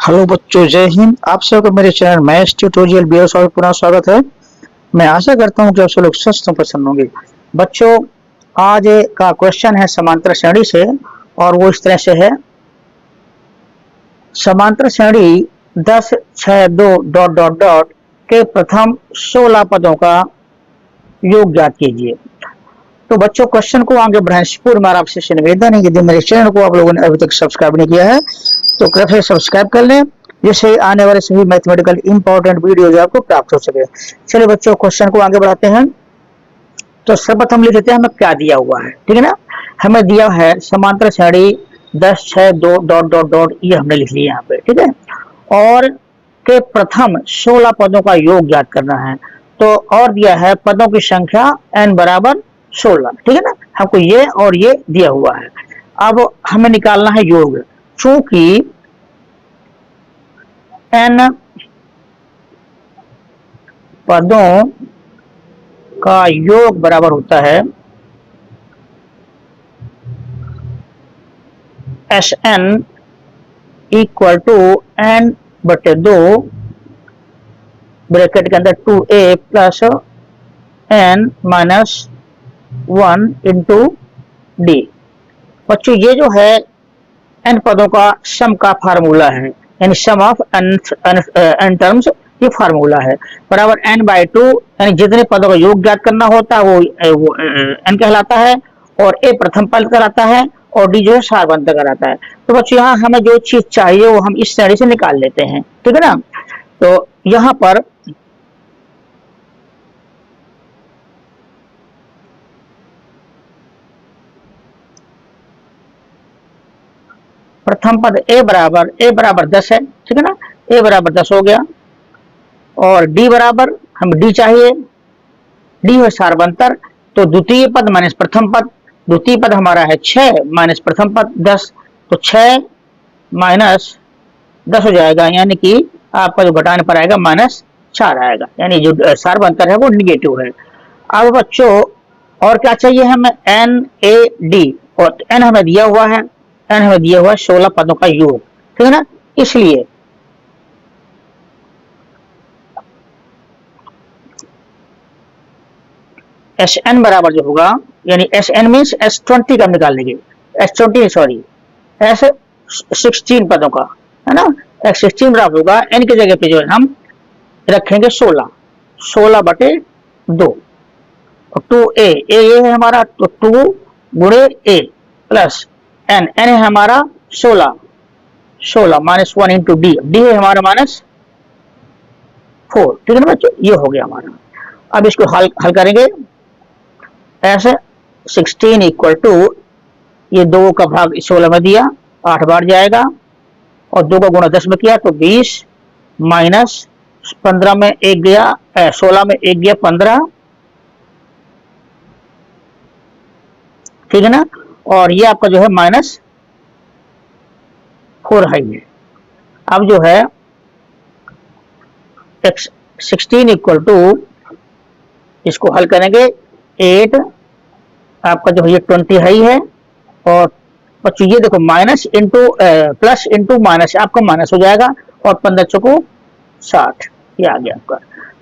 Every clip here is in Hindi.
हेलो बच्चों, जय हिंद। आप सबका मेरे चैनल मैथ्स ट्यूटोरियल वीडियोस और पुनः स्वागत है। मैं आशा करता हूं कि आप सब लोग स्वस्थ और प्रसन्न होंगे। बच्चों, आज का क्वेश्चन है समांतर श्रेणी से, और वो इस तरह से है। समांतर श्रेणी 10, 6, 2 डॉट डॉट डॉट के प्रथम 16 पदों का योग ज्ञात कीजिए। तो बच्चों, क्वेश्चन को आगे बढ़ाने से पूर्व मेरा आपसे निवेदन है, यदि मेरे चैनल को आप लोगों ने अभी तक सब्सक्राइब नहीं किया है तो कृपया सब्सक्राइब कर लें, जिससे आने वाले सभी मैथमेटिकल इंपॉर्टेंट वीडियोज आपको प्राप्त हो सके। चलिए बच्चों, क्वेश्चन को आगे बढ़ाते हैं। तो सर्वप्रथम लिख देते हैं हमें क्या दिया हुआ है। ठीक है ना, हमें दिया है समांतर श्रेणी 10, 6, 2 डॉट डॉट डॉट, ये हमने लिख लिया यहाँ पे। ठीक है, और के प्रथम 16 पदों का योग ज्ञात करना है। तो और दिया है पदों की संख्या n बराबर 16। ठीक है ना, हमको ये और ये दिया हुआ है। अब हमें निकालना है योग। चूंकि n पदों का योग बराबर होता है Sn इक्वल टू n बटे 2 ब्रैकेट के अंदर 2a plus n minus 1 into D. बच्चों, ये जो है n पदों का सम का फार्मूला है, यानी सम ऑफ n टर्म्स, ये फार्मूला है। बराबर n बाई 2, यानी जितने पदों का योग ज्ञात करना होता है वो n कहलाता है, और a प्रथम पद कहलाता है, और d जो है सारवंत कहलाता है। तो बच्चों, यहाँ हमें जो चीज चाहिए वो हम इस श्रेणी से निकाल लेते हैं। ठीक है ना, तो यहाँ पर प्रथम पद a बराबर 10 है। ठीक है ना, a बराबर 10 हो गया, और d बराबर, हम d चाहिए, d है सारवंतर, तो द्वितीय पद माइनस प्रथम पद, द्वितीय पद हमारा है 6 माइनस प्रथम पद 10, तो 6 माइनस 10 हो जाएगा, यानी कि आपका जो घटाने पर आएगा -4 आएगा, यानी जो सारवंतर है वो निगेटिव है। अब बच्चों, और क्या चाहिए हमें? n a d, और n हमें दिया हुआ है, n हमें दिया हुआ है 16 पदों का योग। ठीक है ना, इसलिए Sn बराबर जो होगा, यानी Sn मीन्स S20 का निकाल लेंगे, S20 सॉरी S16 पदों का, है ना। S16 बराबर होगा n की जगह पे जो है हम रखेंगे 16 बटे 2, और 2a, a ये है हमारा, तो 2 गुणे a प्लस n है हमारा 16 माइनस 1 इंटू डी, डी है हमारा -4। ठीक है ना बच्चों, ये हो गया हमारा। अब इसको हल करेंगे ऐसे। 16 इक्वल टू, ये 2 का भाग 16 में दिया, 8 बार जाएगा, और 2 का गुणा 10 में किया तो 20, माइनस 15 में 1 गया, 16 में 1 गया 15। ठीक है ना, और ये आपका जो है -4 है। अब जो है 16 इक्वल टू, इसको हल करेंगे 8, आपका जो है ये 20 है, और बच्चों ये देखो minus into plus into minus, आपका माइनस हो जाएगा, और 15 चौको 60, ये आ गया आपका।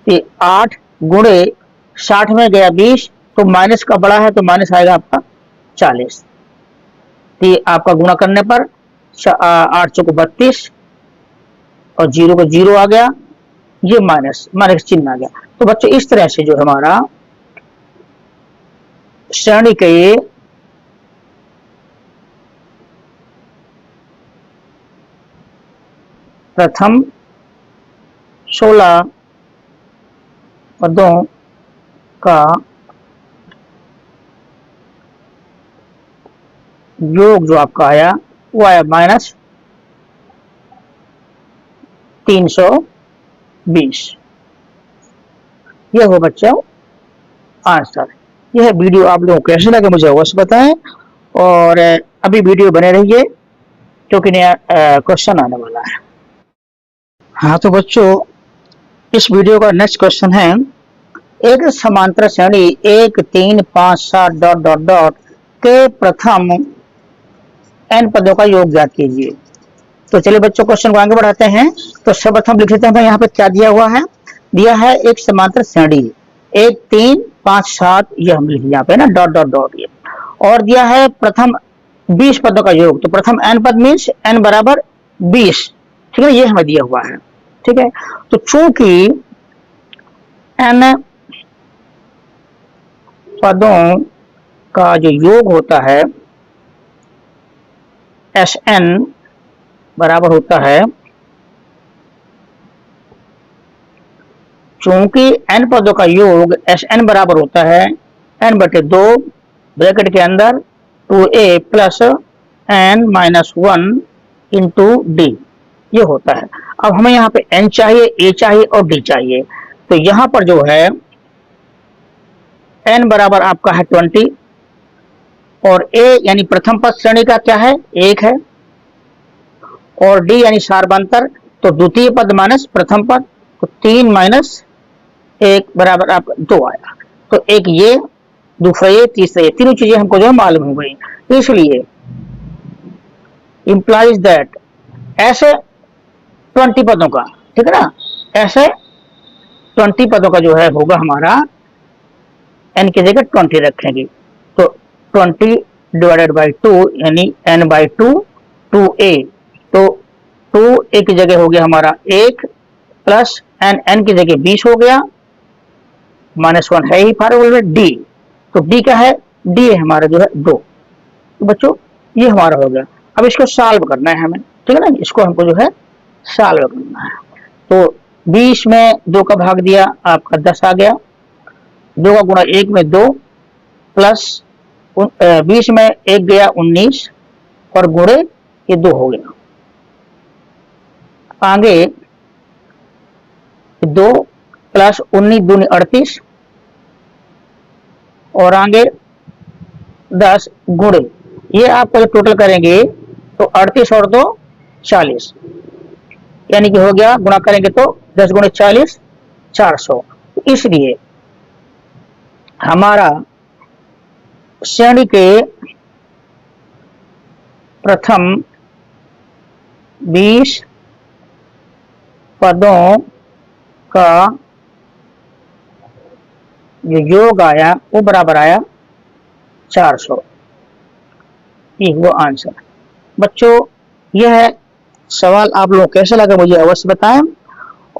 ये 8 गुणे 60 में गया 20, तो माइनस का बड़ा है तो माइनस आएगा आपका 40। ये आपका गुणा करने पर 8 चौको 32, और 0 को 0 आ गया, ये माइनस चिन्ह आ गया। तो बच्चों, इस तरह से जो हमारा श्रेणी के प्रथम 16 पदों का योग जो आपका आया वो आया -320। यह हो बच्चों आंसर। यह वीडियो आप लोगों को कैसे लगे मुझे अवश्य बताएं, और अभी वीडियो बने रहिए क्योंकि नया क्वेश्चन आने वाला है। हाँ तो बच्चों, इस वीडियो का नेक्स्ट क्वेश्चन है, एक समांतर श्रेणी 1, 3, 5, 7 डॉट डॉट डॉट के प्रथम n पदों का योग ज्ञात कीजिए। तो चलिए बच्चों क्वेश्चन को आगे बढ़ाते हैं। तो सर्वप्रथम लिख लेते हैं यहाँ पे क्या दिया हुआ है। दिया है एक समांतर श्रेणी 1 3 5 7, ये हम लिख यहाँ पे ना डॉट डॉट डॉट ये, और दिया है प्रथम 20 पदों का योग। तो प्रथम n पद मीन्स n बराबर 20, ठीक है, ये हमें दिया हुआ है। ठीक है, तो चूंकि n पदों का जो योग होता है Sn बराबर होता है, चूंकि n पदों का योग Sn बराबर होता है n बटे 2 ब्रैकेट के अंदर 2a plus n minus 1 into D, ये होता है। अब हमें यहाँ पे n चाहिए, a चाहिए और d चाहिए। तो यहाँ पर जो है n बराबर आपका है 20 और a यानी प्रथम पद श्रेणी का क्या है 1 है, और d यानी सार्वंतर तो द्वितीय पद माइनस प्रथम पद, तो 3 माइनस 1 बराबर आपका 2 आया। तो एक ये, दूसरा ये, तीसरा ये, तीनों चीजें हमको जो है मालूम हो गई। इसलिए इंप्लाइज दैट ऐसे 20 पदों का, ठीक है ना, ऐसे 20 पदों का जो है होगा हमारा n की जगह 20 रखेंगे, तो 20 डिवाइडेड बाई 2 यानी n बाई 2 2a, तो 2a की जगह हो गया हमारा 1 प्लस n की जगह 20 हो गया, माइनस 1 है ही फार्मूले में d, तो d क्या है, d है हमारा जो है 2। तो बच्चों ये हमारा हो गया। अब इसको सॉल्व करना है हमें, ठीक है ना, इसको हमको जो है सॉल्व करना है। तो 20 में 2 का भाग दिया आपका 10 आ गया, 2 का गुणा 1 में 2 प्लस 20 में 1 गया 19 और गुणे ये 2 हो गया। आगे 2 प्लस 19 दूनी 38 और आगे 10 गुणे, ये आपको जो टोटल करेंगे तो 38 और 2 40, यानी कि हो गया, गुणा करेंगे तो 10 गुणे 40 400। इसलिए हमारा श्रेणी के प्रथम 20 पदों का जो योग आया वो बराबर आया 400, ये वो आंसर। बच्चों यह है सवाल, आप लोग कैसा लगा मुझे अवश्य बताएं,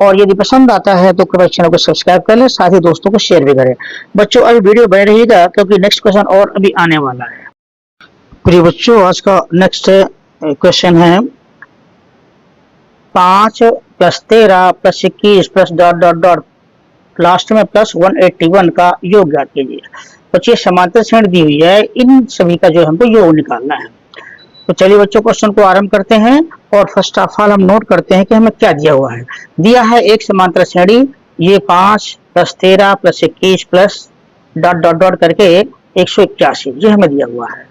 और यदि पसंद आता है तो कृपया चैनल को सब्सक्राइब कर लें, साथ ही दोस्तों को शेयर भी करें। बच्चों अभी वीडियो बने रहिएगा क्योंकि नेक्स्ट क्वेश्चन और अभी आने वाला है। प्रिय बच्चों आज का नेक्स्ट क्वेश्चन है 5 plus 13 plus 21 plus dot dot dot last में प्लस 181 का योग ज्ञात कीजिए। बच्चे समांतर श्रेणी दी हुई है, इन सभी का जो हमको योग निकालना है। तो चलिए बच्चों क्वेश्चन को आरंभ करते हैं और फर्स्ट ऑफ ऑल हम नोट करते हैं कि हमें क्या दिया हुआ है। दिया है एक समांतर श्रेणी, ये 5 plus 13 plus 21 plus dot dot dot करके 181, ये हमें दिया हुआ है।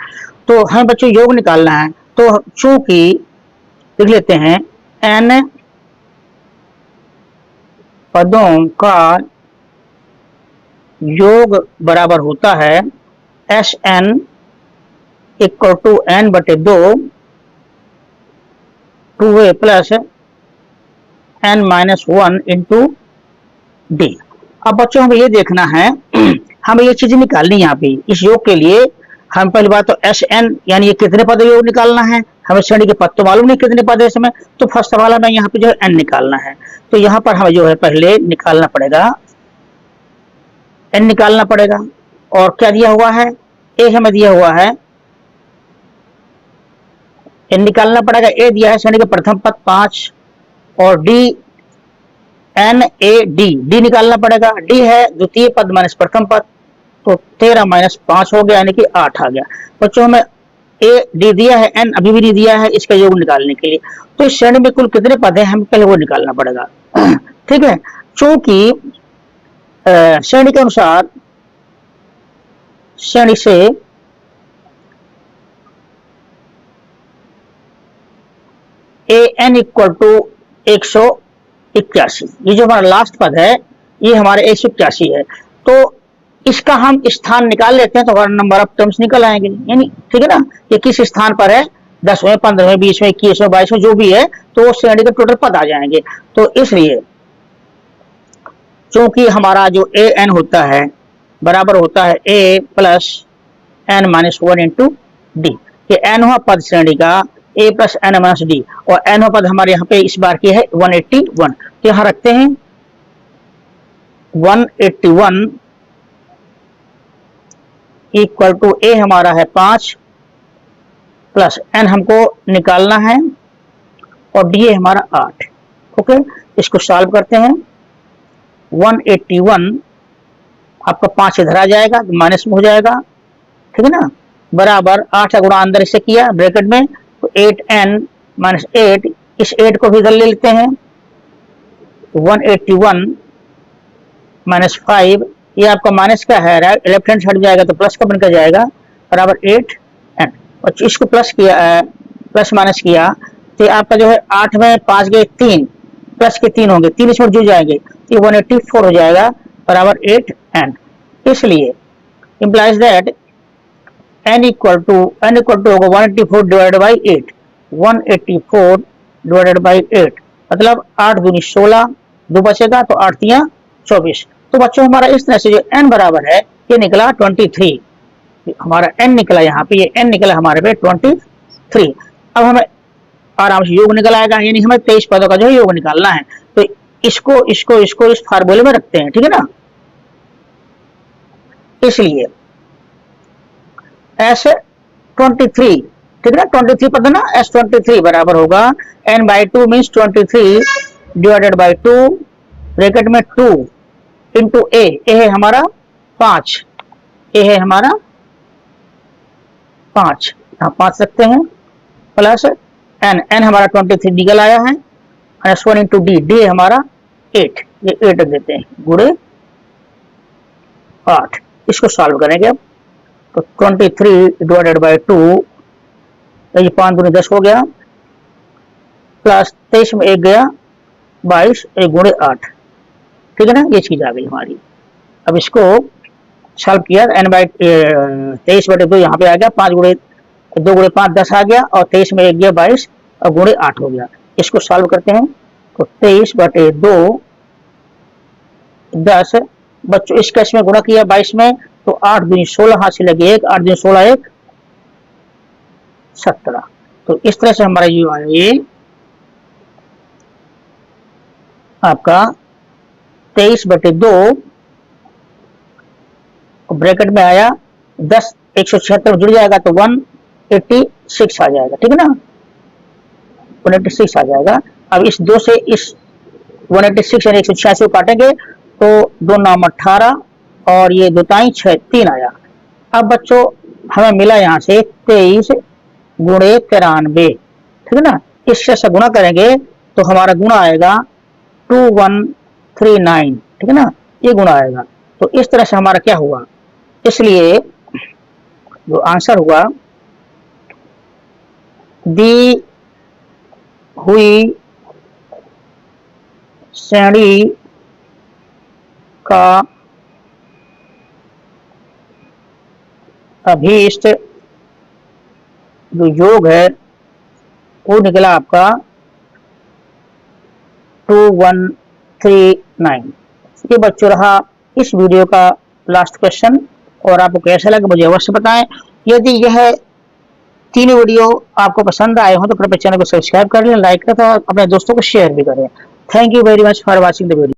तो हमें बच्चों योग निकालना है, तो चूंकि लिख लेते हैं n पदों का योग बराबर होता है Sn इक्वल टू n बटे 2 2a plus n minus 1 into D. अब बच्चों हमें ये देखना है, हमें ये चीज निकालनी है यहाँ पे। इस योग के लिए हम पहली बात तो Sn यानी ये कितने पद योग निकालना है, हमें श्रेणी के पद तो मालूम नहीं कितने पद है इसमें, तो फर्स्ट वाला में यहाँ पे जो है n निकालना है। तो यहाँ पर हमें जो है पहले निकालना पड़ेगा n निकालना पड़ेगा। और क्या दिया हुआ है, a हमें दिया हुआ है, n निकालना पड़ेगा। a दिया है श्रेणी के प्रथम पद 5 और d n a d निकालना पड़ेगा। d है द्वितीय पद माइनस प्रथम पद, तो 13 माइनस 5 हो गया यानी कि 8 आ गया। बच्चों हमें a d दिया है, n अभी भी नहीं दिया है इसका योग निकालने के लिए। तो इस श्रेणी में कुल कितने पद हैं हमें पहले वो निकालना पड़ेगा। ठीक है, चूंकि श्रेणी के अनुसार श्रेणी से an इक्वल टू 181, ये जो हमारा लास्ट पद है ये हमारे 181 है। तो इसका हम स्थान निकाल लेते हैं तो हमारा नंबर ऑफ टर्म्स निकल आएंगे, यानी ठीक है ना, ये किस स्थान पर है 10वें, 15वें, 20वें, 21वें, 22वें जो भी है, तो वो श्रेणी के टोटल पद आ जाएंगे। तो इसलिए चूंकि हमारा जो ए एन होता है बराबर होता है A plus N minus 1 into D. ये एन हुआ पद श्रेणी का A plus N minus D, और एन हुआ पद हमारे यहाँ पे इस बार की है 181। तो यहाँ रखते हैं 181 इक्वल टू ए हमारा है 5 प्लस एन हमको निकालना है और डी है हमारा 8। ओके, इसको सॉल्व करते हैं। 181 आपका 5 इधर आ जाएगा तो माइनस में हो जाएगा, ठीक है ना, बराबर 8 का गुणा अंदर से किया ब्रैकेट में, तो 8n माइनस 8, इस 8 को भी इधर ले लेते हैं। 181 माइनस 5, ये आपका माइनस का है, लेफ्ट हैंड हट जाएगा तो प्लस का बनकर जाएगा, बराबर 8n। और इसको प्लस किया, प्लस माइनस किया तो आपका जो है 8 में 5 गए 3, प्लस के 3 होंगे, 3 इसमें जुड़ जाएंगे, ये 184 हो जाएगा, बराबर 8n। इसलिए implies that n equal to होगा 184 डिवाइडेड बाई 8, 184 डिवाइडेड बाई 8, मतलब 8 दूनी 16, 2 बचेगा तो 8 तियां 24। तो बच्चों हमारा इस तरह से जो n बराबर है ये निकला 23, हमारा n निकला यहाँ पे, ये n निकला हमारे पे 23। अब हमें आराम से योग निकल आएगा, यानी हमें 23 पदों का जो है योग निकालना है। तो इसको इस फार्मूले में रखते हैं, ठीक है ना। इसलिए S23, ठीक है ना, 23 पद ना, S23 बराबर होगा n/2 means 23 divided by 2 bracket में 2 इंटू ए है हमारा 5, ए है हमारा 5, यहाँ 5 रखते हैं, प्लस n हमारा 23 निकल आया है, माइनस 1 इंटू डी हमारा 8, ये 8 देते हैं गुणे 8। इसको सॉल्व करेंगे अब, तो 23 डिवाइडेड बाई 2, ये 5 दूनी 10 हो गया, प्लस 23 में 1 गया 22, 1 गुणे 8, ठीक है ना, ये चीज आ गई हमारी। अब इसको सॉल्व किया, n/23/2 यहाँ पे आ गया, 5 गुणे 2 गुणे 5 10 आ गया, और 23 में 1 गया 22 और गुणे 8 हो गया। इसको सॉल्व करते हैं, तो 23/2 10, बच्चों इस केस में गुणा किया 22 में, तो 8 दूनी 16, हाथ से लगे 1, 8 दूनी 16, 1 17। तो इस तरह से हमारा ये आया, ये आपका 23/2 ब्रैकेट में आया 10, 176 जुड़ जाएगा तो 186 आ जाएगा, ठीक है ना, 186 आ जाएगा। अब इस 2 से इस 186 यानी 186 को काटेंगे तो 2 9 18 और ये 2 ताई 6, 3 आया। अब बच्चों हमें मिला यहाँ से 23 गुणे 93, ठीक है ना, इससे से गुणा करेंगे तो हमारा गुणा आएगा 2139, ठीक है ना, ये गुणा आएगा। तो इस तरह से हमारा क्या हुआ, इसलिए जो आंसर हुआ दी हुई श्रेणी का अभीष्ट जो योग है वो निकला आपका 2139। ये बच्चों रहा इस वीडियो का लास्ट क्वेश्चन, और आपको कैसा लगा मुझे अवश्य बताएं। यदि यह तीनों वीडियो आपको पसंद आए हो तो कृपया चैनल को सब्सक्राइब कर लें, लाइक करें और अपने दोस्तों को शेयर भी करें। Thank you very much for watching the video.